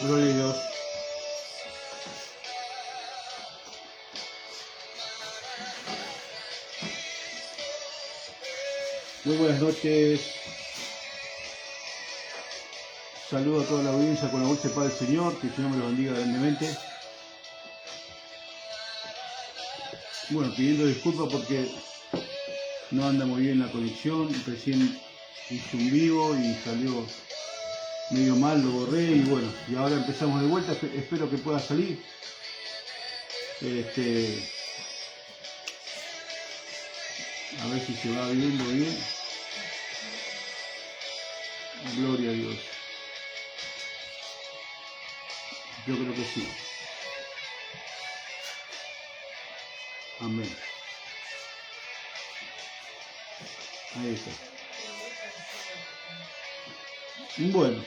Gloria a Dios. Muy buenas noches. Saludo a toda la audiencia con la dulce paz del Señor, que el Señor me lo bendiga grandemente. Bueno, pidiendo disculpas porque no anda muy bien la conexión, recién hice un vivo y salió medio mal, lo borré y bueno, y ahora empezamos de vuelta, espero que pueda salir. A ver si se va viendo bien. Gloria a Dios. Yo creo que sí. Amén. Ahí está. Bueno,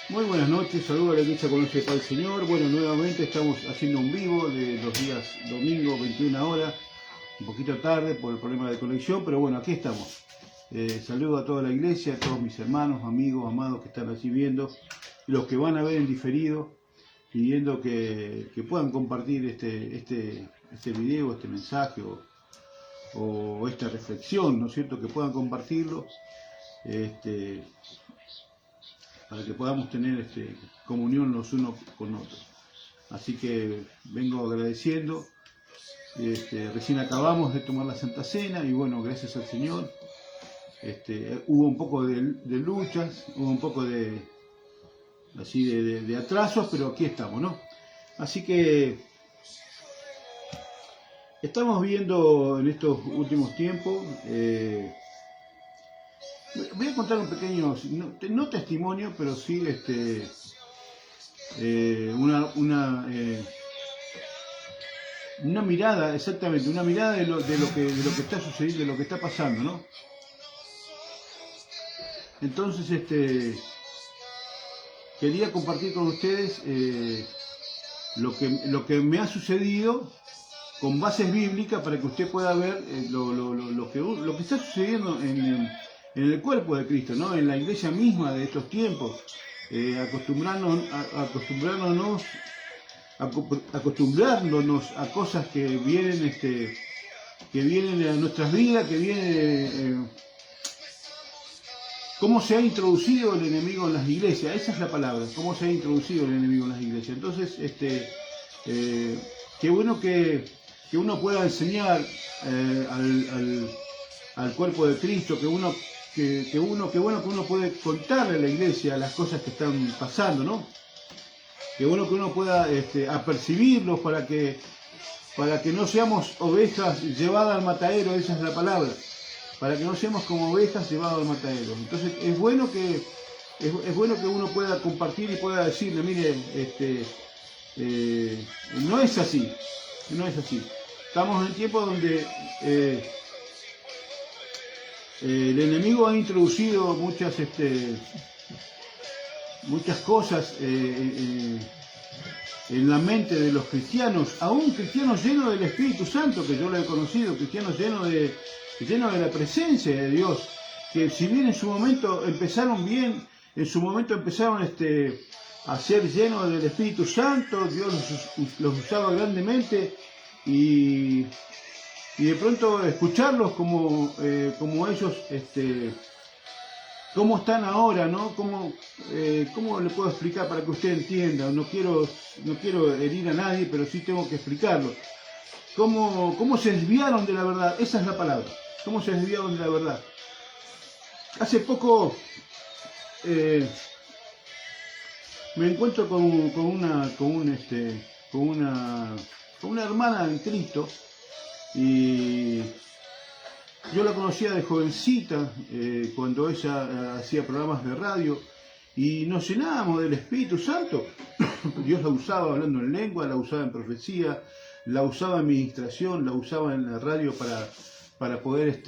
muy buenas noches, saludos a la iglesia con nuestra paz del Señor. Bueno, nuevamente estamos haciendo un vivo de los días domingo, 21 horas, un poquito tarde por el problema de conexión, pero bueno, aquí estamos. Saludo a toda la iglesia, a todos mis hermanos, amigos, amados que están allí viendo, los que van a ver en diferido, pidiendo que puedan compartir este video, este mensaje o esta reflexión, ¿no es cierto? Que puedan compartirlo. Para que podamos tener comunión los unos con otros. Así que vengo agradeciendo. Recién acabamos de tomar la Santa Cena y bueno, gracias al Señor. Hubo un poco de luchas, hubo un poco de atrasos, pero aquí estamos, ¿no? Así que estamos viendo en estos últimos tiempos. Voy a contar un pequeño, no testimonio, pero sí una mirada, exactamente, una mirada de lo que está sucediendo, de lo que está pasando, ¿no? Entonces, quería compartir con ustedes lo que me ha sucedido con bases bíblicas para que usted pueda ver lo que está sucediendo en el cuerpo de Cristo, ¿no? En la iglesia misma de estos tiempos, acostumbrándonos a cosas que vienen a nuestras vidas, que vienen cómo se ha introducido el enemigo en las iglesias. Esa es la palabra, cómo se ha introducido el enemigo en las iglesias. Entonces, qué bueno que uno pueda enseñar al cuerpo de Cristo, qué bueno que uno puede contarle a la iglesia las cosas que están pasando, ¿no? Qué bueno que uno pueda apercibirlos para que no seamos ovejas llevadas al matadero, esa es la palabra, para que no seamos como ovejas llevadas al matadero. Entonces es bueno que uno pueda compartir y pueda decirle, mire, no es así, no es así. Estamos en tiempos donde el enemigo ha introducido muchas cosas en la mente de los cristianos, aún cristianos llenos del Espíritu Santo, que yo lo he conocido, cristianos llenos de la presencia de Dios, que si bien en su momento empezaron bien, en su momento empezaron a ser llenos del Espíritu Santo, Dios los usaba grandemente, y de pronto escucharlos como ellos, cómo están ahora, ¿no? ¿Cómo le puedo explicar para que usted entienda? No quiero herir a nadie, pero sí tengo que explicarlo. ¿Cómo se desviaron de la verdad? Esa es la palabra. ¿Cómo se desviaron de la verdad? Hace poco me encuentro con una hermana en Cristo, y yo la conocía de jovencita, cuando ella hacía programas de radio, y nos llenábamos del Espíritu Santo. Dios la usaba hablando en lengua, la usaba en profecía, la usaba en ministración, la usaba en la radio para poder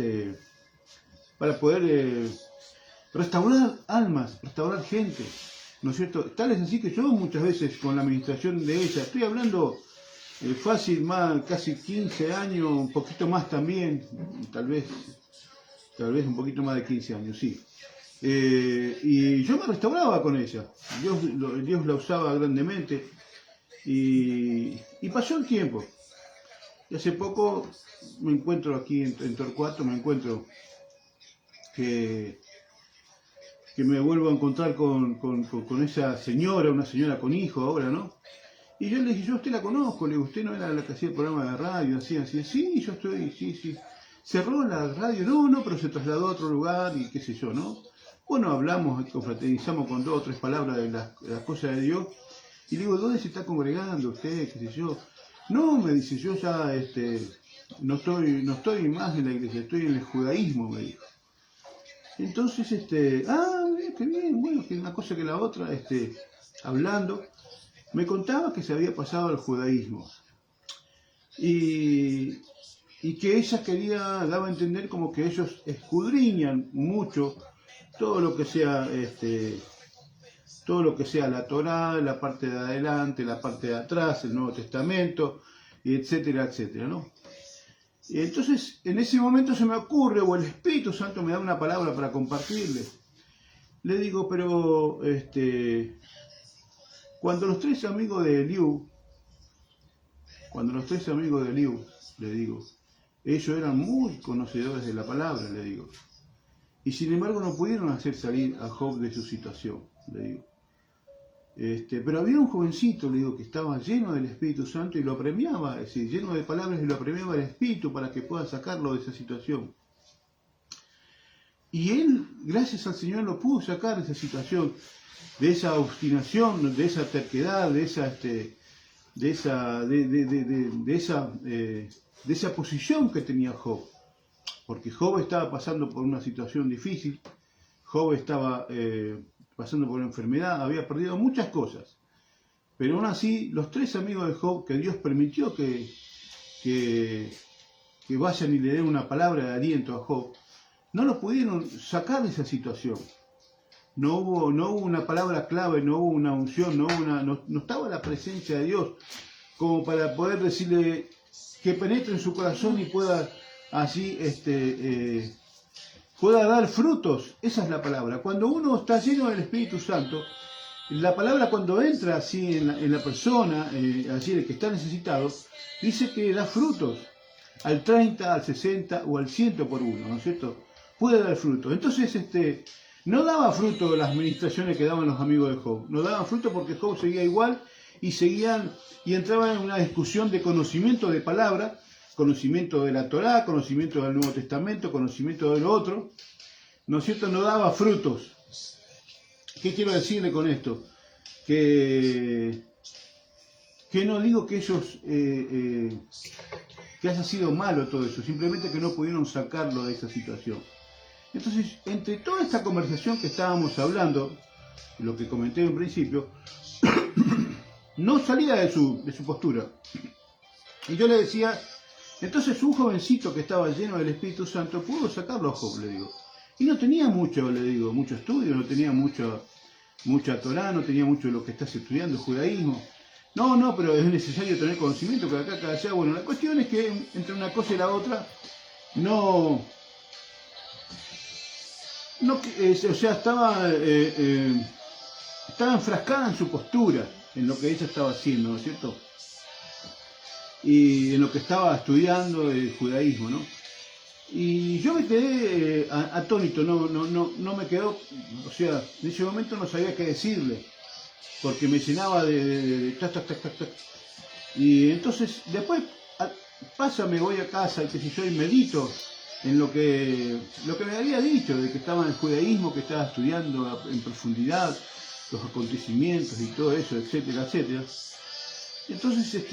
restaurar almas, restaurar gente, ¿no es cierto? Tal es así que yo muchas veces con la administración de ella, estoy hablando fácil, más casi 15 años, un poquito más también, tal vez un poquito más de 15 años, sí. Y yo me restauraba con ella. Dios la usaba grandemente. Y pasó el tiempo. Y hace poco me encuentro aquí en Torcuato, me encuentro que me vuelvo a encontrar con esa señora, una señora con hijo ahora, ¿no? Y yo le dije, yo a usted la conozco, le digo, usted no era la que hacía el programa de radio, así, sí, yo estoy, sí. Cerró la radio, no, pero se trasladó a otro lugar y qué sé yo, ¿no? Bueno, hablamos, confraternizamos con 2 o 3 palabras de las cosas de Dios. Y le digo, ¿dónde se está congregando usted? ¿Qué sé yo? No, me dice, yo ya no estoy más en la iglesia, estoy en el judaísmo, me dijo. Entonces, qué bien, bueno, que una cosa que la otra, hablando, me contaba que se había pasado al judaísmo. Y que ella daba a entender como que ellos escudriñan mucho todo lo que sea la Torá, la parte de adelante, la parte de atrás, el Nuevo Testamento, etcétera, etcétera, ¿no? Y entonces, en ese momento se me ocurre, o el Espíritu Santo me da una palabra para compartirle. Le digo, pero cuando los 3 amigos de Eliú, le digo, ellos eran muy conocedores de la palabra, le digo, y sin embargo no pudieron hacer salir a Job de su situación, le digo. Pero había un jovencito, le digo, que estaba lleno del Espíritu Santo y lo apremiaba, es decir, lleno de palabras y lo apremiaba el Espíritu para que pueda sacarlo de esa situación. Y él, gracias al Señor, lo pudo sacar de esa situación, de esa obstinación, de esa terquedad, de esa posición que tenía Job. Porque Job estaba pasando por una situación difícil, Job estaba pasando por una enfermedad, había perdido muchas cosas. Pero aún así, los 3 amigos de Job, que Dios permitió que vayan y le den una palabra de aliento a Job, no lo pudieron sacar de esa situación. No hubo una palabra clave, no hubo una unción, no estaba la presencia de Dios como para poder decirle que penetre en su corazón y pueda así pueda dar frutos. Esa es la palabra. Cuando uno está lleno del Espíritu Santo, la palabra cuando entra así en la persona, así el que está necesitado, dice que da frutos al 30, al 60 o al 100 por uno, ¿no es cierto? Puede dar frutos. Entonces, no daba fruto las ministraciones que daban los amigos de Job. No daban fruto porque Job seguía igual y entraban en una discusión de conocimiento de palabra, conocimiento de la Torá, conocimiento del Nuevo Testamento, conocimiento de lo otro, ¿no es cierto? No daba frutos. ¿Qué quiero decirle con esto? Que no digo que ellos, que haya sido malo todo eso, simplemente que no pudieron sacarlo de esa situación. Entonces, entre toda esta conversación que estábamos hablando, lo que comenté en principio, no salía de su postura. Y yo le decía, entonces un jovencito que estaba lleno del Espíritu Santo pudo sacarlo a Job, le digo. Y no tenía mucho estudio, no tenía mucha Torá, no tenía mucho de lo que estás estudiando, judaísmo. No, pero es necesario tener conocimiento, que acá, allá. Bueno, la cuestión es que entre una cosa y la otra, estaba enfrascada en su postura, en lo que ella estaba haciendo, ¿no es cierto? Y en lo que estaba estudiando el judaísmo, ¿no? Y yo me quedé atónito, no me quedó, o sea, en ese momento no sabía qué decirle, porque me llenaba tac. Y entonces, después me voy a casa, y qué sé yo, y medito en lo que me había dicho, de que estaba en el judaísmo, que estaba estudiando en profundidad los acontecimientos y todo eso, etcétera, etcétera. Entonces,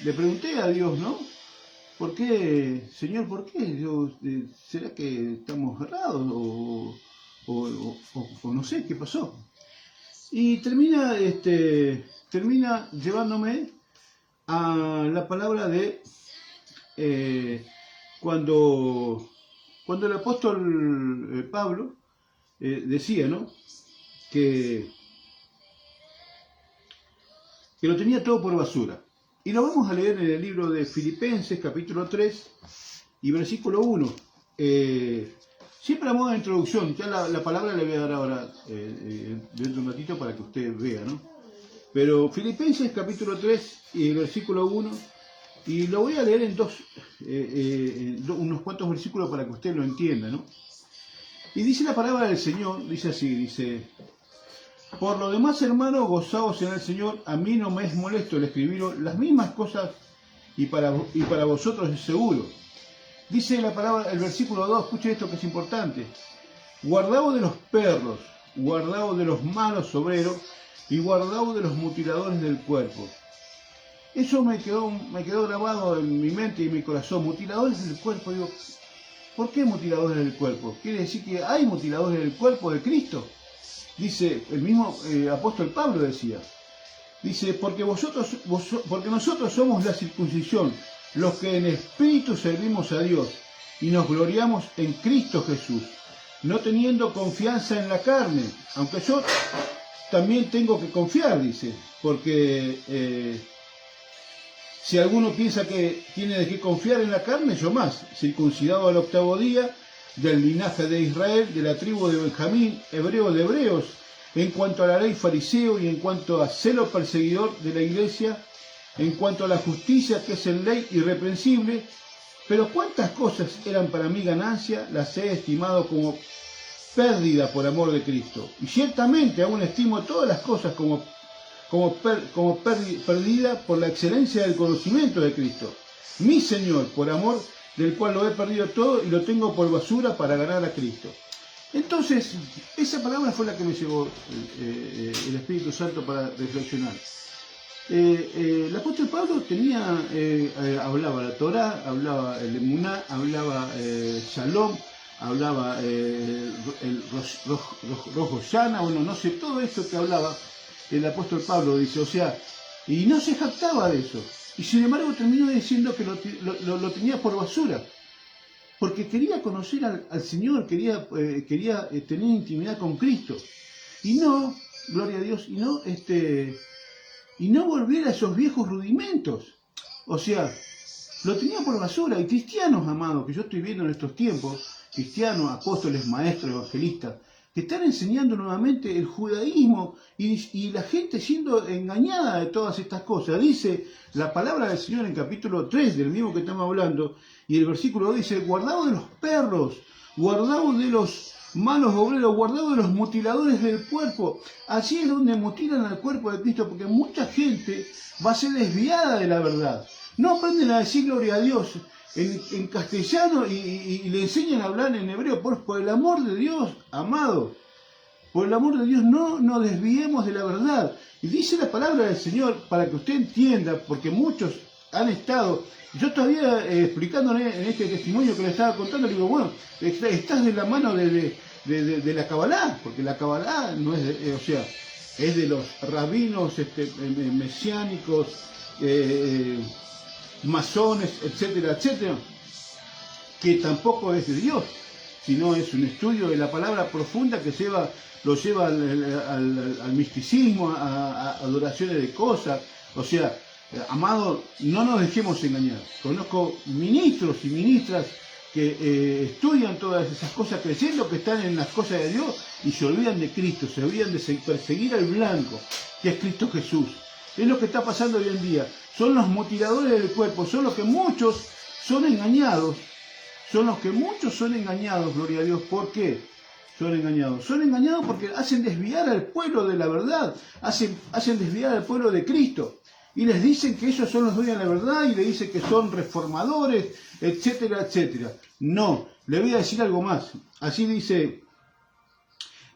le pregunté a Dios, ¿no? ¿Por qué, Señor, por qué? ¿Será que estamos errados? O no sé, ¿qué pasó? Y termina llevándome a la palabra de cuando el apóstol Pablo decía, ¿no? Que lo tenía todo por basura. Y lo vamos a leer en el libro de Filipenses, capítulo 3 y versículo 1. Siempre a modo de introducción, ya la palabra le voy a dar ahora dentro de un ratito para que usted vea, ¿no? Pero Filipenses capítulo 3 y versículo 1, y lo voy a leer en unos cuantos versículos para que usted lo entienda, ¿no? Y dice la palabra del Señor, dice así, dice: por lo demás, hermanos, gozaos en el Señor. A mí no me es molesto el escribiros las mismas cosas, y para vosotros es seguro. Dice la palabra, el versículo 2, escuchen esto que es importante: guardaos de los perros, guardaos de los malos obreros, y guardaos de los mutiladores del cuerpo. Eso me quedó grabado en mi mente y en mi corazón. Mutiladores del cuerpo. Digo, ¿por qué mutiladores del cuerpo? ¿Quiere decir que hay mutiladores del cuerpo de Cristo? Dice, el mismo apóstol Pablo decía, dice, porque nosotros somos la circuncisión, los que en espíritu servimos a Dios y nos gloriamos en Cristo Jesús, no teniendo confianza en la carne, aunque yo también tengo que confiar, dice, porque si alguno piensa que tiene de qué confiar en la carne, yo más, circuncidado al 8º día, del linaje de Israel, de la tribu de Benjamín, hebreo de hebreos, en cuanto a la ley fariseo y en cuanto a celo perseguidor de la iglesia, en cuanto a la justicia que es en ley irreprensible. Pero cuántas cosas eran para mí ganancia, las he estimado como pérdida por amor de Cristo. Y ciertamente aún estimo todas las cosas como perdida por la excelencia del conocimiento de Cristo, mi Señor, por amor del cual lo he perdido todo y lo tengo por basura para ganar a Cristo. Entonces, esa palabra fue la que me llevó el Espíritu Santo para reflexionar. El apóstol Pablo hablaba la Torá, hablaba el Emuná, hablaba Shalom, hablaba el Rosh Hashanah, bueno, no sé, todo esto que hablaba el apóstol Pablo, dice, o sea, y no se jactaba de eso. Y sin embargo terminó diciendo que lo tenía por basura, porque quería conocer al Señor, quería tener intimidad con Cristo, y no, gloria a Dios, y no volver a esos viejos rudimentos. O sea, lo tenía por basura. Y cristianos, amados, que yo estoy viendo en estos tiempos, cristianos, apóstoles, maestros, evangelistas, que están enseñando nuevamente el judaísmo y la gente siendo engañada de todas estas cosas. Dice la palabra del Señor en capítulo 3 del mismo que estamos hablando, y el versículo dice: guardaos de los perros, guardaos de los malos obreros, guardaos de los mutiladores del cuerpo. Allí es donde mutilan al cuerpo de Cristo, porque mucha gente va a ser desviada de la verdad. No aprenden a decir gloria a Dios en castellano y le enseñan a hablar en hebreo. Por el amor de Dios, amado, por el amor de Dios, no nos desviemos de la verdad. Y dice la palabra del Señor para que usted entienda, porque muchos han estado, yo todavía explicándole en este testimonio que le estaba contando, le digo, bueno, estás de la mano de la Kabbalah, porque la Kabbalah no es es de los rabinos mesiánicos, masones, etcétera, etcétera, que tampoco es de Dios, sino es un estudio de la palabra profunda que lo lleva al misticismo, a adoraciones de cosas. O sea, amado, no nos dejemos engañar. Conozco ministros y ministras que estudian todas esas cosas creyendo que están en las cosas de Dios y se olvidan de Cristo, se olvidan de perseguir al blanco, que es Cristo Jesús. Es lo que está pasando hoy en día. Son los mutiladores del cuerpo, son los que muchos son engañados. Son los que muchos son engañados, gloria a Dios. ¿Por qué son engañados? Son engañados porque hacen desviar al pueblo de la verdad, hacen desviar al pueblo de Cristo. Y les dicen que ellos son los dueños de la verdad y le dicen que son reformadores, etcétera, etcétera. No, le voy a decir algo más. Así dice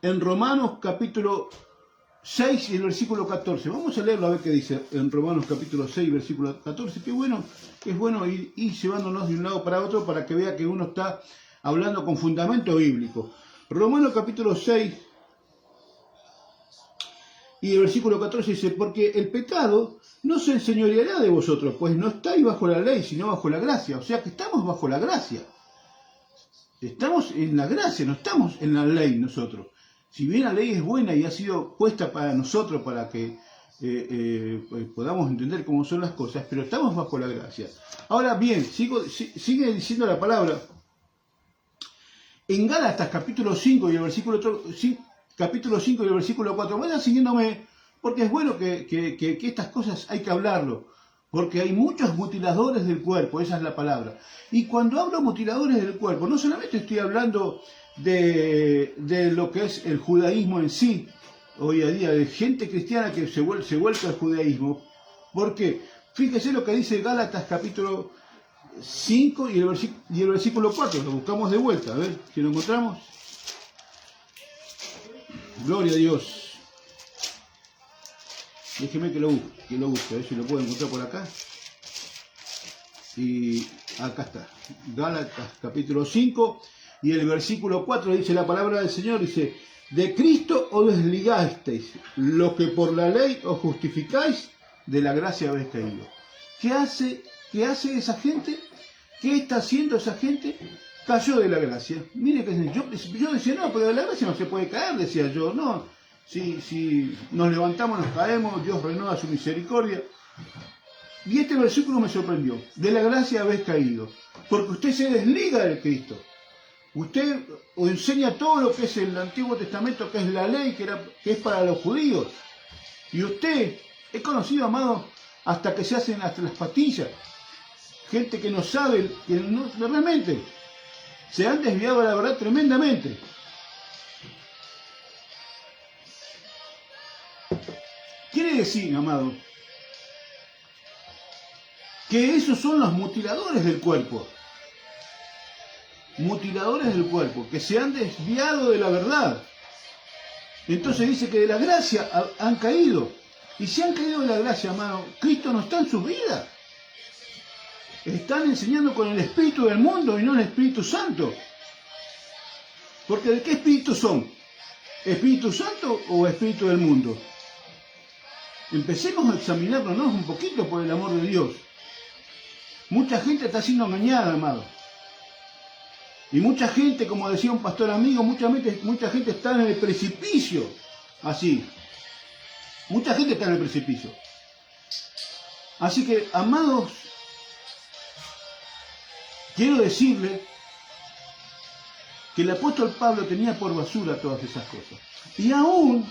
en Romanos capítulo 6 y el versículo 14. Vamos a leerlo a ver qué dice en Romanos capítulo 6, versículo 14. Qué bueno, es bueno ir llevándonos de un lado para otro para que vea que uno está hablando con fundamento bíblico. Romanos capítulo 6 y el versículo 14 dice: porque el pecado no se enseñoreará de vosotros, pues no estáis bajo la ley, sino bajo la gracia. O sea que estamos bajo la gracia. Estamos en la gracia, no estamos en la ley nosotros. Si bien la ley es buena y ha sido puesta para nosotros, para que podamos entender cómo son las cosas, pero estamos bajo la gracia. Ahora bien, sigue diciendo la palabra, en Gálatas capítulo 5 y el versículo capítulo 5 y el versículo 4. Vayan siguiéndome, porque es bueno que estas cosas hay que hablarlo, porque hay muchos mutiladores del cuerpo, esa es la palabra. Y cuando hablo mutiladores del cuerpo, no solamente estoy hablando de lo que es el judaísmo en sí, hoy en día, de gente cristiana que se vuelca al judaísmo. ¿Por qué? Fíjese lo que dice Gálatas capítulo 5 y el versículo 4. Lo buscamos de vuelta, a ver si lo encontramos. Gloria a Dios. Déjeme que lo busque, a ver si lo puedo encontrar por acá. Y acá está. Gálatas capítulo 5 y el versículo 4 dice la palabra del Señor, dice: de Cristo os desligasteis, lo que por la ley os justificáis, de la gracia habéis caído. ¿Qué hace esa gente? ¿Qué está haciendo esa gente? Cayó de la gracia. Mire que yo decía, no, pero de la gracia no se puede caer, decía yo, no. Si nos levantamos, nos caemos, Dios renueva su misericordia. Y este versículo me sorprendió. De la gracia habéis caído, porque usted se desliga del Cristo. Usted enseña todo lo que es el Antiguo Testamento, que es la ley, que es para los judíos. Y usted, he conocido, amado, hasta que se hacen hasta las patillas. Gente que no sabe, que no, realmente se han desviado de la verdad tremendamente. Quiere decir, amado, que esos son los mutiladores del cuerpo. Mutiladores del cuerpo, que se han desviado de la verdad. Entonces dice que de la gracia han caído. Y si han caído de la gracia, amado, Cristo no está en sus vidas. Están enseñando con el espíritu del mundo y no el Espíritu Santo. Porque ¿de qué espíritu son? ¿Espíritu Santo o espíritu del mundo? Empecemos a examinarnos un poquito, por el amor de Dios. Mucha gente está siendo engañada, amado. Y mucha gente, como decía un pastor amigo, mucha gente está en el precipicio. Así. Mucha gente está en el precipicio. Así que, amados, quiero decirle que el apóstol Pablo tenía por basura todas esas cosas. Y aún,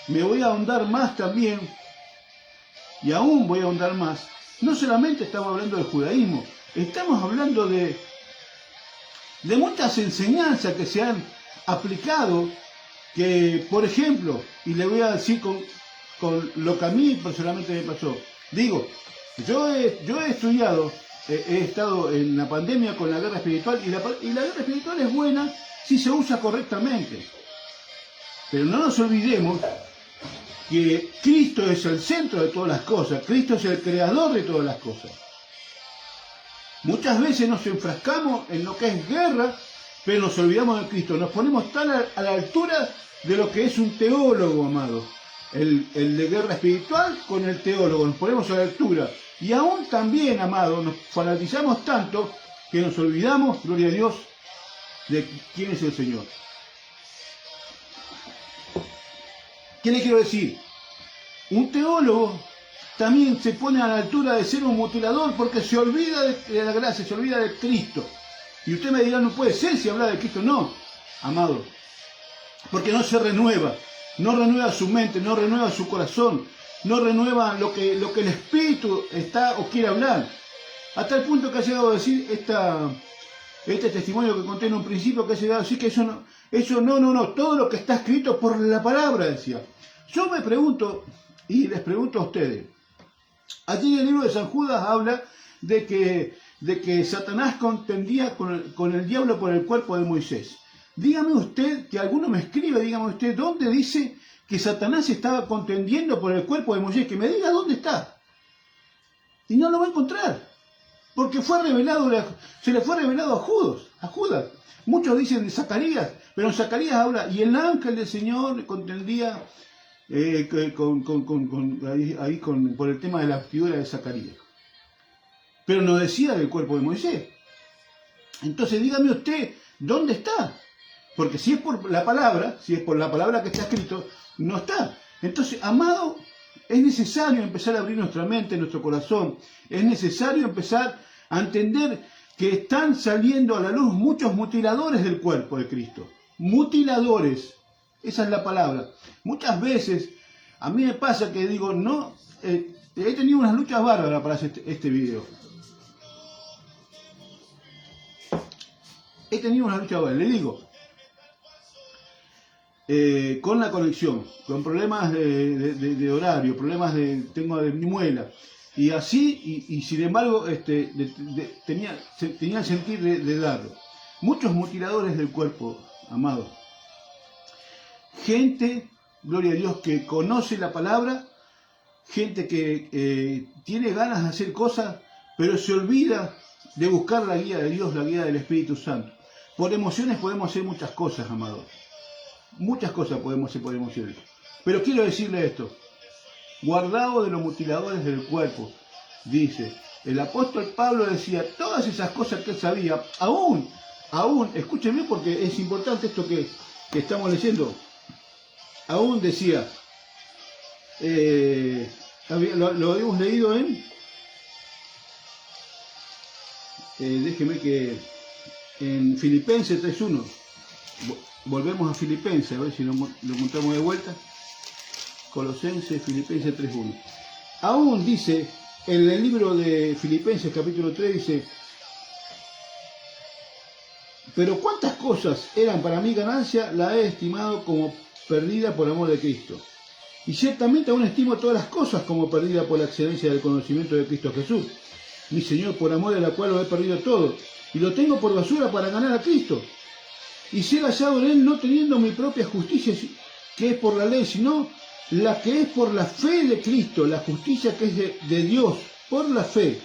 me voy a ahondar más también, y aún voy a ahondar más. No solamente estamos hablando del judaísmo, estamos hablando de muchas enseñanzas que se han aplicado, que, por ejemplo, y le voy a decir con lo que a mí personalmente me pasó. Digo, yo he estudiado, he estado en la pandemia con la guerra espiritual, y la guerra espiritual es buena si se usa correctamente. Pero no nos olvidemos que Cristo es el centro de todas las cosas, Cristo es el creador de todas las cosas. Muchas veces nos enfrascamos en lo que es guerra, pero nos olvidamos de Cristo. Nos ponemos tan a la altura de lo que es un teólogo, amado. El de guerra espiritual con el teólogo, nos ponemos a la altura. Y aún también, amado, nos fanatizamos tanto que nos olvidamos, gloria a Dios, de quién es el Señor. ¿Qué le quiero decir? Un teólogo también se pone a la altura de ser un mutilador porque se olvida de la gracia, se olvida de Cristo. Y usted me dirá, no puede ser si habla de Cristo. No, amado, porque no se renueva, no renueva su mente, no renueva su corazón, no renueva lo que el Espíritu está o quiere hablar. Hasta el punto que ha llegado a decir este testimonio que conté en un principio, que ha llegado a decir que eso no, todo lo que está escrito por la palabra, decía. Yo me pregunto, y les pregunto a ustedes, allí en el libro de San Judas habla de que Satanás contendía con el diablo por el cuerpo de Moisés. Dígame usted, que alguno me escribe, dígame usted, ¿dónde dice que Satanás estaba contendiendo por el cuerpo de Moisés? Que me diga dónde está. Y no lo va a encontrar. Porque se le fue revelado a Judas. Muchos dicen de Zacarías, pero en Zacarías habla, y el ángel del Señor contendía por el tema de la figura de Zacarías. Pero no decía del cuerpo de Moisés. Entonces dígame usted, ¿dónde está? Porque si es por la palabra que está escrito, no está. Entonces, amado, es necesario empezar a abrir nuestra mente, nuestro corazón. Es necesario empezar a entender que están saliendo a la luz muchos mutiladores del cuerpo de Cristo. Mutiladores, esa es la palabra. Muchas veces a mí me pasa que digo, no, he tenido unas luchas bárbaras para hacer este video. He tenido unas luchas bárbaras, le digo, con la conexión, con problemas de horario, problemas tengo de mi muela. Y así, y sin embargo, tenía el sentir de darlo. Muchos mutiladores del cuerpo, amado. Gente, gloria a Dios, que conoce la palabra, gente que tiene ganas de hacer cosas, pero se olvida de buscar la guía de Dios, la guía del Espíritu Santo. Por emociones podemos hacer muchas cosas, amados. Muchas cosas podemos hacer por emociones. Pero quiero decirle esto. Guardado de los mutiladores del cuerpo, dice. El apóstol Pablo decía todas esas cosas que él sabía, aún, escúchenme porque es importante esto que estamos leyendo. Aún decía, lo habíamos leído déjeme que en Filipenses 3.1, volvemos a Filipenses, a ver si lo encontramos de vuelta. Colosenses, Filipenses 3.1. Aún dice, en el libro de Filipenses capítulo 3 dice, pero cuántas cosas eran para mí ganancia, la he estimado como perdida por amor de Cristo. Y ciertamente aún estimo todas las cosas como perdida por la excelencia del conocimiento de Cristo Jesús, mi Señor, por amor de la cual lo he perdido todo, y lo tengo por basura para ganar a Cristo. Y ser hallado en él no teniendo mi propia justicia, que es por la ley, sino la que es por la fe de Cristo, la justicia que es de Dios, por la fe,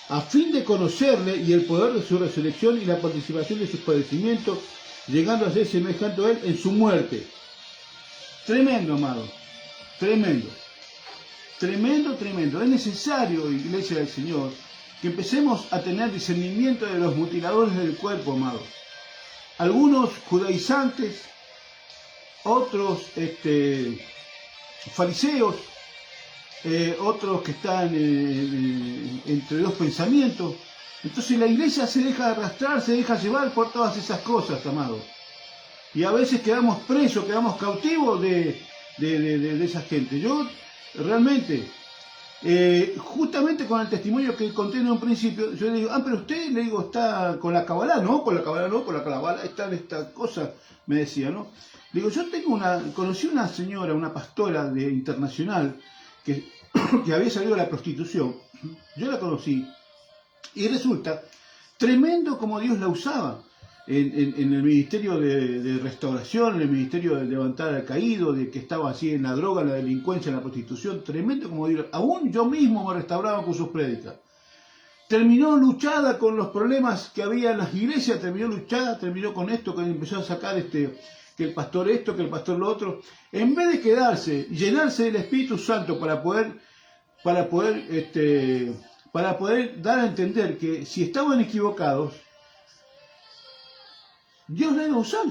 a fin de conocerle y el poder de su resurrección y la participación de sus padecimientos, llegando a ser semejante a él en su muerte. Tremendo, amado, tremendo, tremendo, tremendo. Es necesario, Iglesia del Señor, que empecemos a tener discernimiento de los mutiladores del cuerpo, amado. Algunos judaizantes, otros fariseos, otros que están entre dos pensamientos. Entonces la iglesia se deja arrastrar, se deja llevar por todas esas cosas, amado. Y a veces quedamos presos, quedamos cautivos de esa gente. Yo realmente, justamente con el testimonio que conté en un principio, yo le digo, pero usted, le digo, está con la Kabbalah. No, con la Kabbalah no, con la Kabbalah está esta cosa, me decía, ¿no? Le digo, yo conocí una señora, una pastora internacional, que había salido de la prostitución. Yo la conocí, y resulta tremendo como Dios la usaba. En el ministerio de restauración, en el ministerio de levantar al caído, de que estaba así en la droga, en la delincuencia, en la prostitución, tremendo como Dios. Aún yo mismo me restauraba con sus prédicas. Terminó luchada con los problemas que había en las iglesias, terminó con esto, que empezó a sacar que el pastor esto, que el pastor lo otro. En vez de quedarse, llenarse del Espíritu Santo para poder dar a entender que si estaban equivocados, Dios la iba a usar,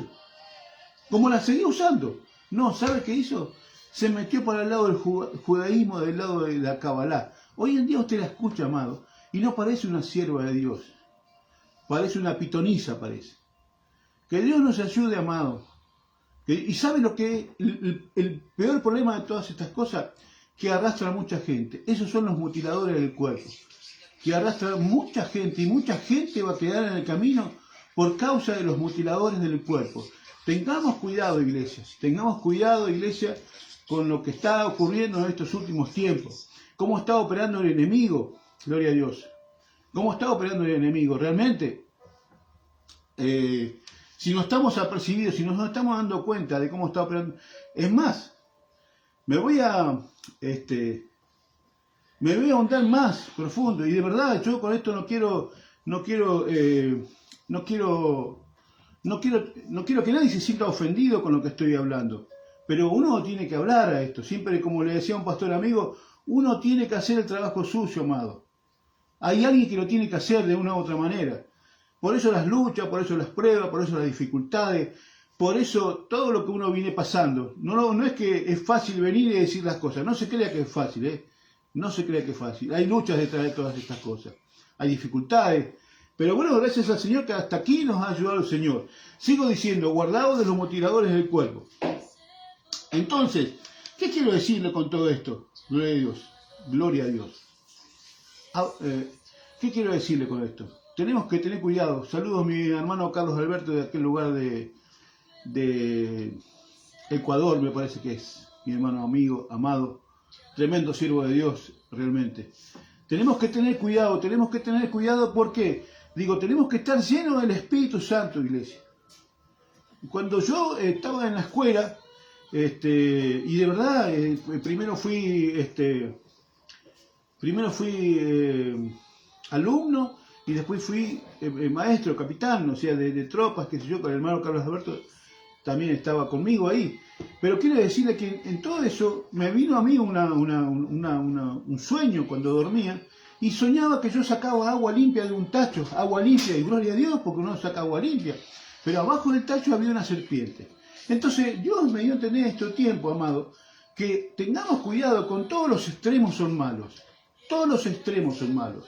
como la seguía usando. No, ¿sabe qué hizo? Se metió para el lado del judaísmo, del lado de la Kabbalah. Hoy en día usted la escucha, amado, y no parece una sierva de Dios. Parece una pitonisa, parece. Que Dios nos ayude, amado. Y ¿sabe lo que es el peor problema de todas estas cosas? Que arrastra a mucha gente. Esos son los mutiladores del cuerpo. Que arrastra a mucha gente, y mucha gente va a quedar en el camino por causa de los mutiladores del cuerpo. Tengamos cuidado, iglesias. Tengamos cuidado, iglesia, con lo que está ocurriendo en estos últimos tiempos. Cómo está operando el enemigo. Gloria a Dios. Cómo está operando el enemigo. Realmente, si no estamos apercibidos, si no nos estamos dando cuenta de cómo está operando. Es más, me voy a ahondar más profundo. Y de verdad, yo con esto no quiero que nadie se sienta ofendido con lo que estoy hablando, pero uno tiene que hablar a esto. Siempre, como le decía a un pastor amigo, uno tiene que hacer el trabajo suyo, amado. Hay alguien que lo tiene que hacer de una u otra manera. Por eso las luchas, por eso las pruebas, por eso las dificultades, por eso todo lo que uno viene pasando. No es que es fácil venir y decir las cosas. No se crea que es fácil, No se crea que es fácil. Hay luchas detrás de todas estas cosas. Hay dificultades. Pero bueno, gracias al Señor que hasta aquí nos ha ayudado el Señor. Sigo diciendo, guardaos de los mutiladores del cuerpo. Entonces, ¿qué quiero decirle con todo esto? Gloria a Dios. Gloria a Dios. ¿Qué quiero decirle con esto? Tenemos que tener cuidado. Saludos a mi hermano Carlos Alberto de aquel lugar de Ecuador, me parece que es. Mi hermano amigo, amado. Tremendo siervo de Dios, realmente. Tenemos que tener cuidado porque, tenemos que estar llenos del Espíritu Santo, iglesia. Cuando yo estaba en la escuela, y de verdad, primero fui alumno y después fui maestro, capitán, o sea, de tropas, qué sé yo, con el hermano Carlos Alberto también estaba conmigo ahí. Pero quiero decirle que en todo eso me vino a mí un sueño cuando dormía, y soñaba que yo sacaba agua limpia de un tacho, agua limpia, y gloria a Dios porque uno saca agua limpia, pero abajo del tacho había una serpiente. Entonces Dios me dio a entender este tiempo, amado, que tengamos cuidado con todos los extremos son malos, todos los extremos son malos,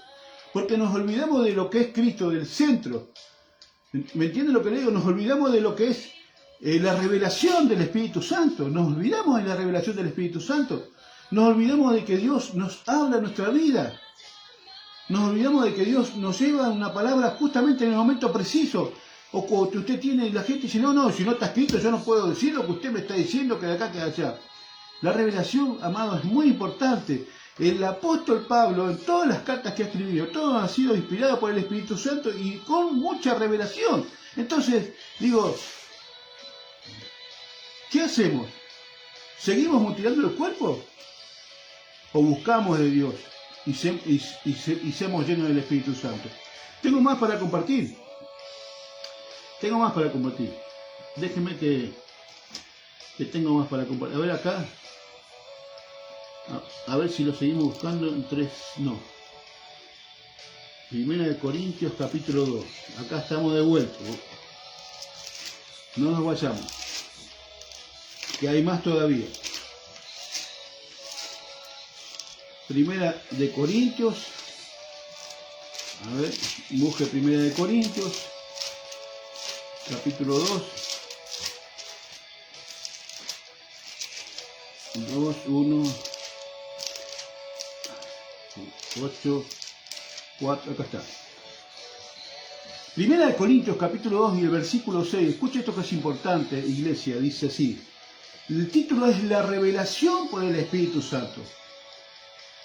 porque nos olvidamos de lo que es Cristo, del centro. ¿Me entienden lo que le digo? Nos olvidamos de lo que es la revelación del Espíritu Santo, nos olvidamos de la revelación del Espíritu Santo, nos olvidamos de que Dios nos habla en nuestra vida, nos olvidamos de que Dios nos lleva una palabra justamente en el momento preciso, o cuando usted tiene, y la gente dice, no, si no está escrito yo no puedo decir lo que usted me está diciendo, que de acá, que de allá. La revelación, amado, es muy importante. El apóstol Pablo, en todas las cartas que ha escrito, todo ha sido inspirado por el Espíritu Santo y con mucha revelación. Entonces, ¿qué hacemos? ¿Seguimos mutilando el cuerpo? ¿O buscamos de Dios y seamos llenos del Espíritu Santo? Tengo más para compartir. Déjenme que tengo más para compartir. A ver acá. A ver si lo seguimos buscando en 3. No. Primera de Corintios capítulo 2. Acá estamos de vuelta. No nos vayamos, que hay más todavía. Primera de Corintios. A ver, busque Primera de Corintios capítulo 2. 1, 8, 4, acá está. Primera de Corintios capítulo 2 y el versículo 6. Escucha esto que es importante, iglesia, dice así. El título es la revelación por el Espíritu Santo.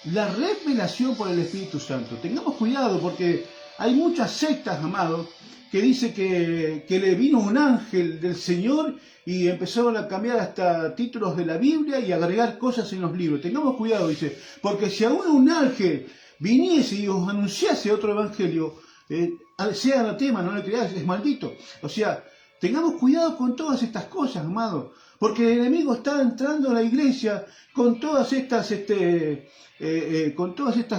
La revelación por el Espíritu Santo. Tengamos cuidado porque hay muchas sectas, amados, que dice que le vino un ángel del Señor y empezaron a cambiar hasta títulos de la Biblia y agregar cosas en los libros. Tengamos cuidado, dice, porque si aún un ángel viniese y os anunciase otro evangelio, sea anatema, no le creáis, es maldito. O sea, tengamos cuidado con todas estas cosas, amados, porque el enemigo está entrando a la iglesia con todas estas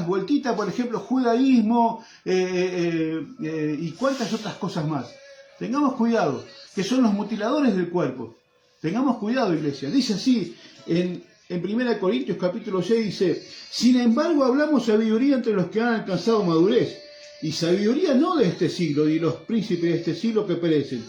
vueltitas, por ejemplo, judaísmo y cuantas otras cosas más. Tengamos cuidado, que son los mutiladores del cuerpo. Tengamos cuidado, iglesia. Dice así en 1 Corintios capítulo 6, dice, sin embargo hablamos sabiduría entre los que han alcanzado madurez, y sabiduría no de este siglo, ni los príncipes de este siglo que perecen,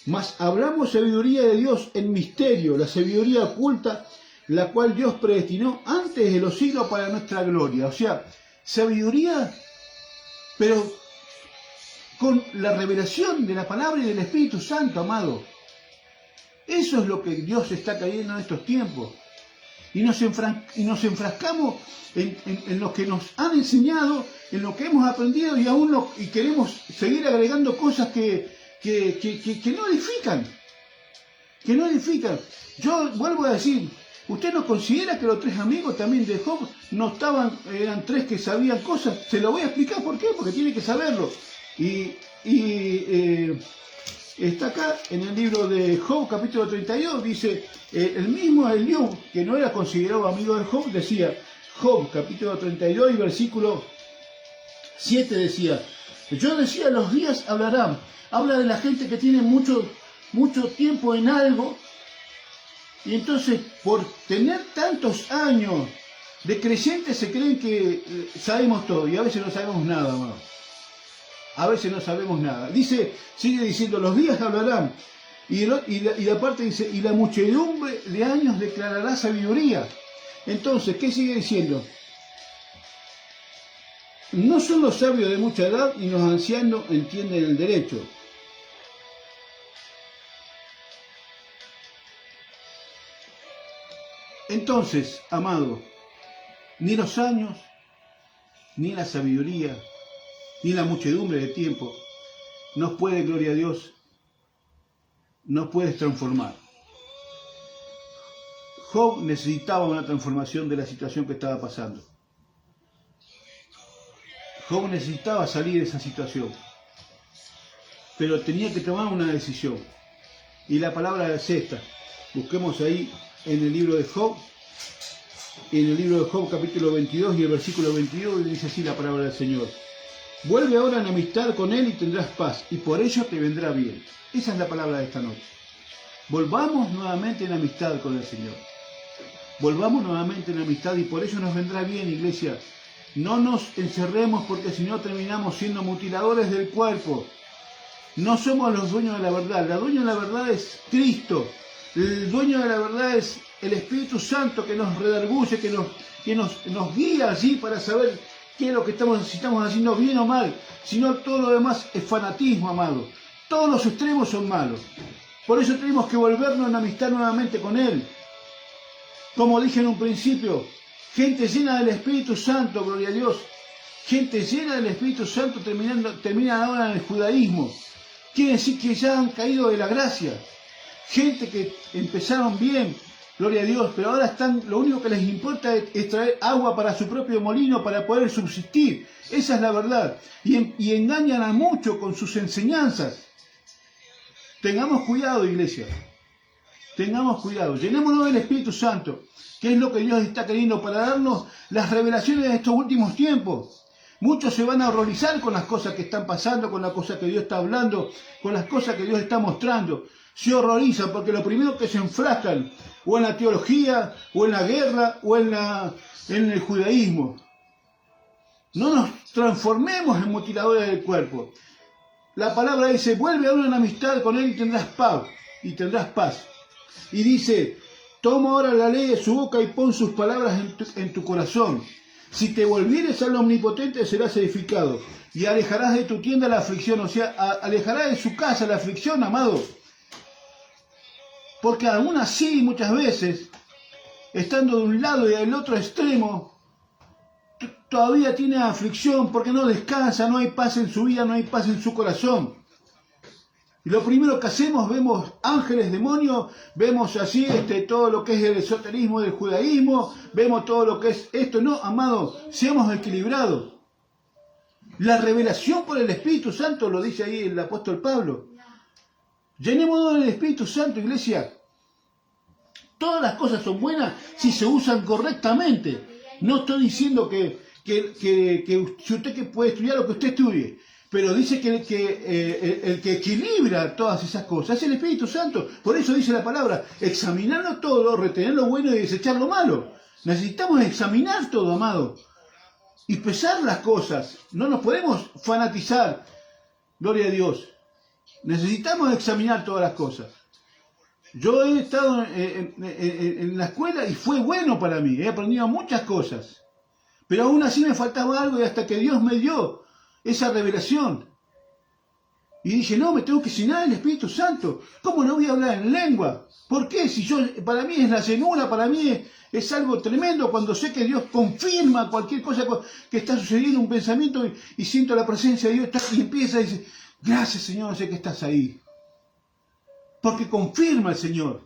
mas hablamos sabiduría de Dios en misterio, la sabiduría oculta, la cual Dios predestinó antes de los siglos para nuestra gloria. O sea, sabiduría, pero con la revelación de la palabra y del Espíritu Santo, amado. Eso es lo que Dios está cayendo en estos tiempos. Y nos enfrascamos en lo que nos han enseñado, en lo que hemos aprendido y queremos seguir agregando cosas que no edifican. Que no edifican. Yo vuelvo a decir, ¿usted no considera que los 3 amigos también de Job no eran 3 que sabían cosas? Se lo voy a explicar por qué, porque tiene que saberlo. Está acá en el libro de Job, capítulo 32, dice, el mismo Eliú, que no era considerado amigo de Job, decía, Job, capítulo 32 y versículo 7 decía, yo decía, los días hablarán. Habla de la gente que tiene mucho tiempo en algo, y entonces por tener tantos años de creyentes se creen que sabemos todo, y a veces no sabemos nada más. A veces no sabemos nada. Sigue diciendo, los días hablarán. Y la parte dice, y la muchedumbre de años declarará sabiduría. Entonces, ¿qué sigue diciendo? No son los sabios de mucha edad y los ancianos entienden el derecho. Entonces, amado, ni los años, ni la sabiduría, ni la muchedumbre de tiempo nos puede, gloria a Dios, nos puedes transformar. Job necesitaba una transformación de la situación que estaba pasando. Job necesitaba salir de esa situación, pero tenía que tomar una decisión. Y la palabra es esta. Busquemos ahí en el libro de Job, capítulo 22 y el versículo 22, y dice así la palabra del Señor. Vuelve ahora en amistad con Él y tendrás paz, y por ello te vendrá bien. Esa es la palabra de esta noche. Volvamos nuevamente en amistad con el Señor. Volvamos nuevamente en amistad y por ello nos vendrá bien, iglesia. No nos encerremos porque si no terminamos siendo mutiladores del cuerpo. No somos los dueños de la verdad. El dueño de la verdad es Cristo. El dueño de la verdad es el Espíritu Santo que nos redarguye, que nos guía allí para saber qué es lo que si estamos haciendo bien o mal. Si no, todo lo demás es fanatismo, amado. Todos los extremos son malos. Por eso tenemos que volvernos en amistad nuevamente con Él. Como dije en un principio, gente llena del Espíritu Santo, gloria a Dios. Gente llena del Espíritu Santo terminan ahora en el judaísmo. Quiere decir que ya han caído de la gracia. Gente que empezaron bien, gloria a Dios, pero ahora lo único que les importa es traer agua para su propio molino para poder subsistir. Esa es la verdad. Y engañan a muchos con sus enseñanzas. Tengamos cuidado, iglesia. Tengamos cuidado. Llenémonos del Espíritu Santo, que es lo que Dios está queriendo para darnos las revelaciones de estos últimos tiempos. Muchos se van a horrorizar con las cosas que están pasando, con las cosas que Dios está hablando, con las cosas que Dios está mostrando. Se horrorizan porque lo primero que se enfrascan, o en la teología, o en la guerra, o en el judaísmo. No nos transformemos en mutiladores del cuerpo. La palabra dice, vuelve ahora en amistad con Él y tendrás paz. Y dice, toma ahora la ley de su boca y pon sus palabras en tu corazón. Si te volvieres al Omnipotente serás edificado y alejarás de tu tienda la aflicción, o sea, alejarás de su casa la aflicción, amado. Porque aún así, muchas veces, estando de un lado y del otro extremo, todavía tiene aflicción porque no descansa, no hay paz en su vida, no hay paz en su corazón. Y lo primero que hacemos, vemos ángeles, demonios, vemos así todo lo que es el esoterismo del judaísmo, vemos todo lo que es esto. No, amado, seamos equilibrados. La revelación por el Espíritu Santo, lo dice ahí el apóstol Pablo. Llenémonos del Espíritu Santo, iglesia. Todas las cosas son buenas si se usan correctamente. No estoy diciendo que si usted puede estudiar lo que usted estudie. Pero dice que el que equilibra todas esas cosas es el Espíritu Santo. Por eso dice la palabra, examinarlo todo, retener lo bueno y desechar lo malo. Necesitamos examinar todo, amado. Y pesar las cosas. No nos podemos fanatizar. Gloria a Dios. Necesitamos examinar todas las cosas. Yo he estado en la escuela y fue bueno para mí. He aprendido muchas cosas. Pero aún así me faltaba algo y hasta que Dios me dio esa revelación. Y dije, no, me tengo que llenar del Espíritu Santo. ¿Cómo no voy a hablar en lengua? ¿Por qué? Si para mí es la llenura, para mí es algo tremendo cuando sé que Dios confirma cualquier cosa que está sucediendo, un pensamiento, y siento la presencia de Dios y empieza y dice, gracias Señor, sé que estás ahí. Porque confirma el Señor.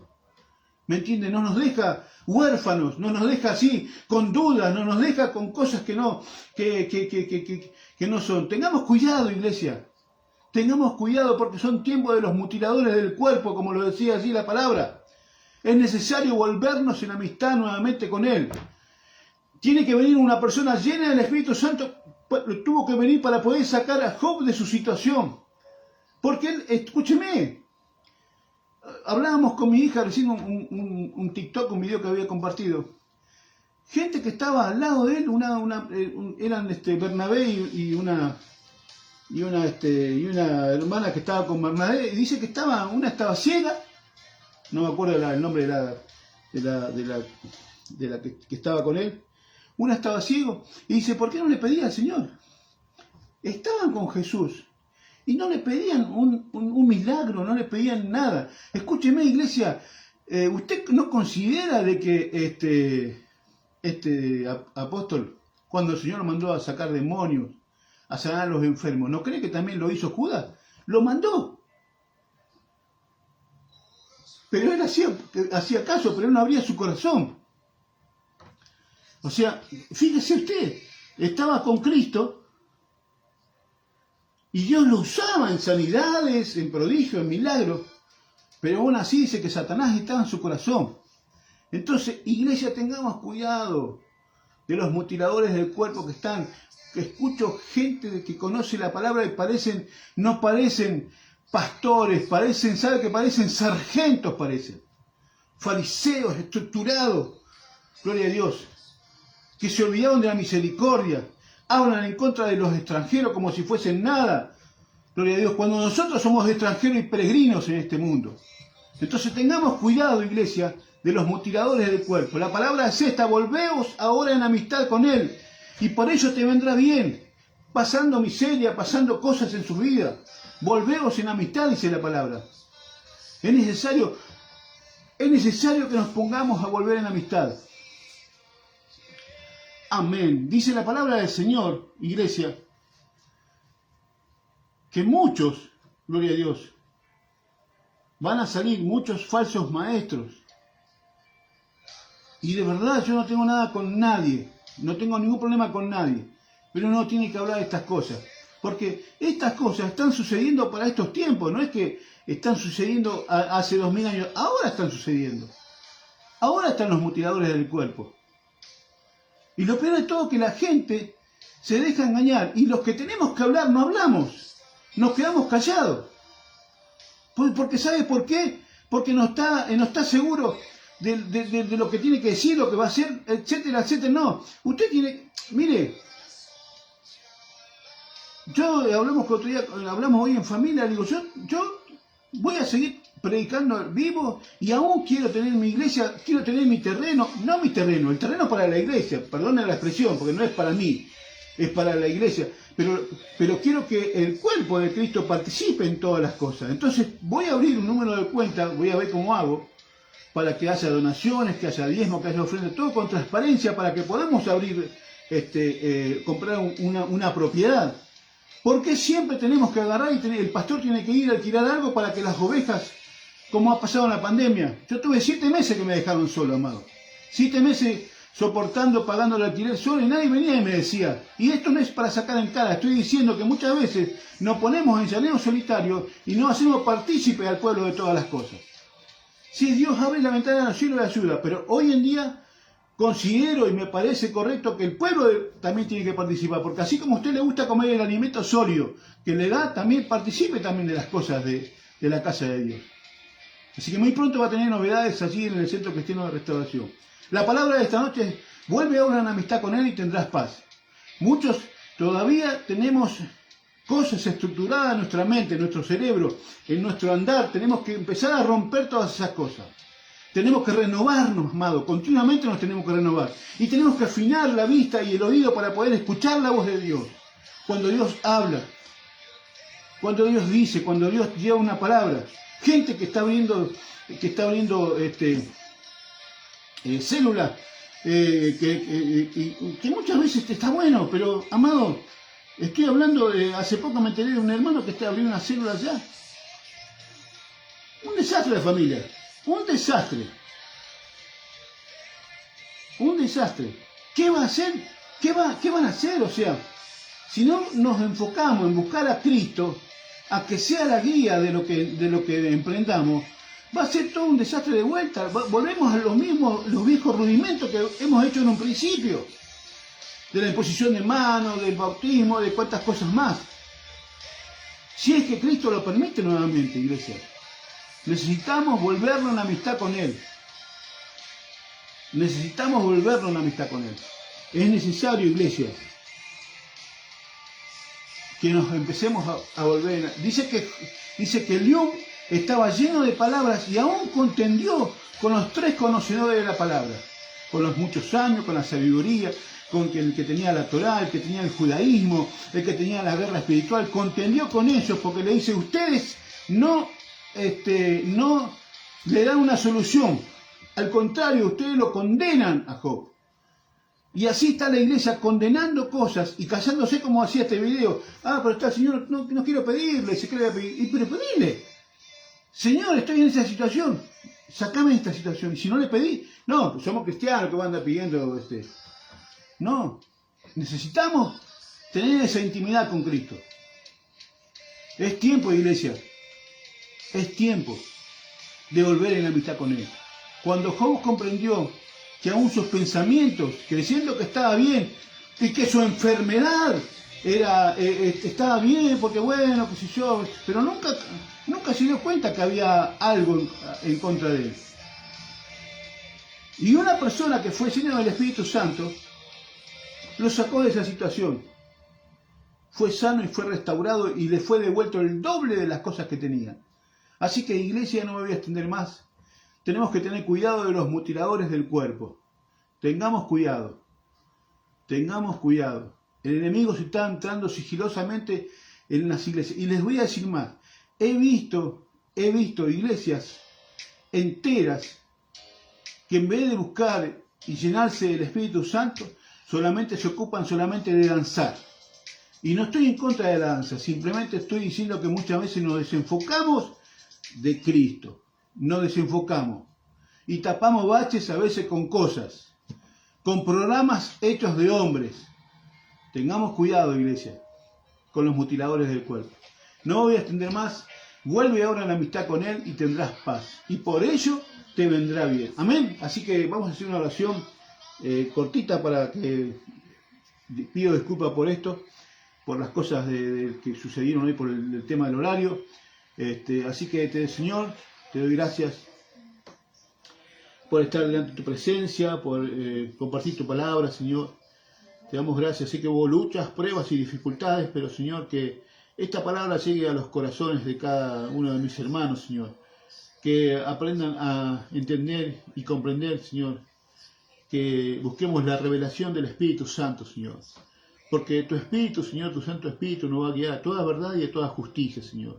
¿Me entiende? No nos deja huérfanos, no nos deja así, con dudas, no nos deja con cosas que no son. Tengamos cuidado, iglesia. Tengamos cuidado porque son tiempos de los mutiladores del cuerpo, como lo decía allí la palabra. Es necesario volvernos en amistad nuevamente con Él. Tiene que venir una persona llena del Espíritu Santo, tuvo que venir para poder sacar a Job de su situación. Porque él, escúcheme, hablábamos con mi hija recién un TikTok, un video que había compartido. Gente que estaba al lado de él, eran Bernabé y una y una hermana que estaba con Bernadette, y dice que una estaba ciega, no me acuerdo el nombre de la que estaba con él, una estaba ciego, y dice, ¿por qué no le pedía al Señor? Estaban con Jesús, y no le pedían un milagro, no le pedían nada. Escúcheme, iglesia, ¿usted no considera de que este apóstol, cuando el Señor lo mandó a sacar demonios, a sanar a los enfermos, ¿no cree que también lo hizo Judas? Lo mandó. Pero él hacía caso, pero él no abría su corazón. O sea, fíjese usted, estaba con Cristo y Dios lo usaba en sanidades, en prodigios, en milagros, pero aún así dice que Satanás estaba en su corazón. Entonces, iglesia, tengamos cuidado de los mutiladores del cuerpo que están. Escucho gente que conoce la palabra y no parecen pastores, ¿sabe qué parecen? Sargentos parecen. Fariseos estructurados, gloria a Dios, que se olvidaron de la misericordia, hablan en contra de los extranjeros como si fuesen nada, gloria a Dios, cuando nosotros somos extranjeros y peregrinos en este mundo. Entonces tengamos cuidado, iglesia, de los mutiladores del cuerpo. La palabra es esta: volveos ahora en amistad con Él, y por ello te vendrá bien, pasando miseria, pasando cosas en su vida. Volveos en amistad, dice la palabra. Es necesario que nos pongamos a volver en amistad. Amén. Dice la palabra del Señor, iglesia, que muchos, gloria a Dios, van a salir muchos falsos maestros. Y de verdad yo no tengo nada con nadie, no tengo ningún problema con nadie, pero uno tiene que hablar de estas cosas, porque estas cosas están sucediendo para estos tiempos, no es que están sucediendo hace 2000 años, ahora están sucediendo, ahora están los mutiladores del cuerpo. Y lo peor de todo es que la gente se deja engañar, y los que tenemos que hablar no hablamos, nos quedamos callados. Porque ¿sabe por qué? Porque no está seguro de lo que tiene que decir, lo que va a hacer, etcétera, etcétera. No, usted mire, hablamos hoy en familia, digo, yo voy a seguir predicando vivo y aún quiero tener mi iglesia, quiero tener mi terreno, no mi terreno, el terreno para la iglesia, perdone la expresión, porque no es para mí, es para la iglesia, pero quiero que el cuerpo de Cristo participe en todas las cosas. Entonces voy a abrir un número de cuenta, voy a ver cómo hago, para que haya donaciones, que haya diezmo, que haya ofrenda, todo con transparencia, para que podamos abrir, comprar una propiedad. Porque siempre tenemos que agarrar y el pastor tiene que ir a alquilar algo para que las ovejas, como ha pasado en la pandemia. Yo tuve 7 meses que me dejaron solo, amado. 7 meses soportando, pagando el alquiler solo, y nadie venía y me decía. Y esto no es para sacar en cara, estoy diciendo que muchas veces nos ponemos en llaneo solitario y no hacemos partícipe al pueblo de todas las cosas. Si Dios abre la ventana del cielo y ayuda, pero hoy en día considero y me parece correcto que el pueblo también tiene que participar, porque así como a usted le gusta comer el alimento sólido que le da, también participe también de las cosas de la casa de Dios. Así que muy pronto va a tener novedades allí en el Centro Cristiano de Restauración. La palabra de esta noche es: vuelve ahora en amistad con Él y tendrás paz. Muchos todavía tenemos cosas estructuradas en nuestra mente, en nuestro cerebro, en nuestro andar. Tenemos que empezar a romper todas esas cosas. Tenemos que renovarnos, amado. Continuamente nos tenemos que renovar. Y tenemos que afinar la vista y el oído para poder escuchar la voz de Dios. Cuando Dios habla, cuando Dios dice, cuando Dios lleva una palabra. Gente que está abriendo células, que muchas veces está bueno, pero, amado, estoy hablando, hace poco me enteré de un hermano que está abriendo una célula allá. Un desastre de familia. Un desastre. Un desastre. ¿Qué va a hacer? ¿Qué van a hacer? O sea, si no nos enfocamos en buscar a Cristo, a que sea la guía de lo que emprendamos, va a ser todo un desastre de vuelta. Volvemos a los viejos rudimentos que hemos hecho en un principio. De la imposición de manos, del bautismo, de cuantas cosas más. Si es que Cristo lo permite nuevamente, iglesia. Necesitamos volvernos en amistad con Él. Necesitamos volvernos en amistad con Él. Es necesario, iglesia. que nos empecemos a volver. Dice que León estaba lleno de palabras y aún contendió con los 3 conocedores de la palabra, con los muchos años, con la sabiduría, con el que tenía la Torá, el que tenía el judaísmo, el que tenía la guerra espiritual, contendió con ellos porque le dice, ustedes no le dan una solución, al contrario, ustedes lo condenan a Job. Y así está la iglesia condenando cosas y callándose como hacía este video. Pero está el Señor, no quiero pedirle, se quiere pedir. Pero pedile. Señor, estoy en esa situación. Sacame de esta situación. Y si no le pedí, no, somos cristianos que van a andar pidiendo. No, necesitamos tener esa intimidad con Cristo. Es tiempo, iglesia. Es tiempo de volver en amistad con Él. Cuando Job comprendió que aún sus pensamientos, creyendo que estaba bien, y que su enfermedad estaba bien, porque bueno, qué sé yo, pero nunca se dio cuenta que había algo en contra de él. Y una persona que fue llena del Espíritu Santo, lo sacó de esa situación. Fue sano y fue restaurado y le fue devuelto el doble de las cosas que tenía. Así que, iglesia, no me voy a extender más. Tenemos que tener cuidado de los mutiladores del cuerpo. Tengamos cuidado. Tengamos cuidado. El enemigo se está entrando sigilosamente en las iglesias. Y les voy a decir más. He visto iglesias enteras que en vez de buscar y llenarse del Espíritu Santo, solamente se ocupan de danzar. Y no estoy en contra de la danza. Simplemente estoy diciendo que muchas veces nos desenfocamos de Cristo. Nos desenfocamos y tapamos baches a veces con cosas, con programas hechos de hombres. Tengamos cuidado, iglesia, con los mutiladores del cuerpo. No voy a extender más. Vuelve ahora a la amistad con Él y tendrás paz. Y por ello te vendrá bien. Amén. Así que vamos a hacer una oración cortita para que pido disculpas por esto, por las cosas que sucedieron hoy por el tema del horario. Así que, Señor, te doy gracias por estar delante de tu presencia, por compartir tu palabra, Señor. Te damos gracias. Sé que hubo luchas, pruebas y dificultades, pero, Señor, que esta palabra llegue a los corazones de cada uno de mis hermanos, Señor. Que aprendan a entender y comprender, Señor. Que busquemos la revelación del Espíritu Santo, Señor. Porque tu Espíritu, Señor, tu Santo Espíritu nos va a guiar a toda verdad y a toda justicia, Señor.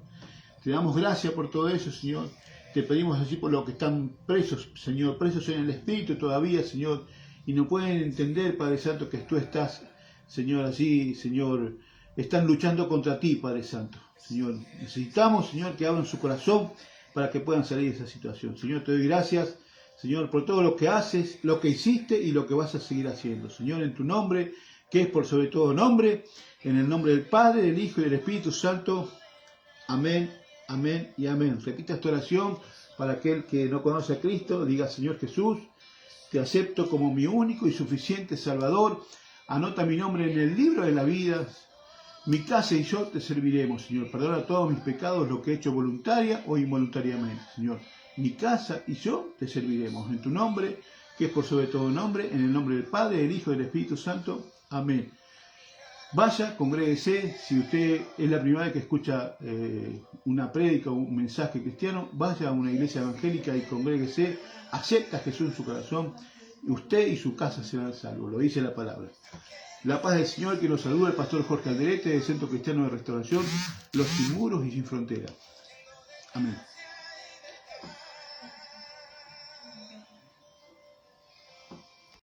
Te damos gracias por todo eso, Señor. Te pedimos así por los que están presos, Señor, presos en el Espíritu todavía, Señor, y no pueden entender, Padre Santo, que tú estás, Señor, así, Señor, están luchando contra ti, Padre Santo. Señor, necesitamos, Señor, que abran su corazón para que puedan salir de esa situación. Señor, te doy gracias, Señor, por todo lo que haces, lo que hiciste y lo que vas a seguir haciendo. Señor, en tu nombre, que es por sobre todo nombre, en el nombre del Padre, del Hijo y del Espíritu Santo. Amén. Amén y amén. Repita esta oración para aquel que no conoce a Cristo. Diga, Señor Jesús, te acepto como mi único y suficiente Salvador. Anota mi nombre en el libro de la vida. Mi casa y yo te serviremos, Señor. Perdona todos mis pecados, lo que he hecho voluntaria o involuntariamente, Señor. Mi casa y yo te serviremos. En tu nombre, que es por sobre todo nombre, en el nombre del Padre, del Hijo y del Espíritu Santo. Amén. Vaya, congréguese. Si usted es la primera vez que escucha una prédica o un mensaje cristiano, vaya a una iglesia evangélica y congréguese. Acepta a Jesús en su corazón. Usted y su casa serán salvos. Lo dice la palabra. La paz del Señor, que nos saluda el pastor Jorge Alderete del Centro Cristiano de Restauración, Los Sin Muros y Sin Fronteras. Amén.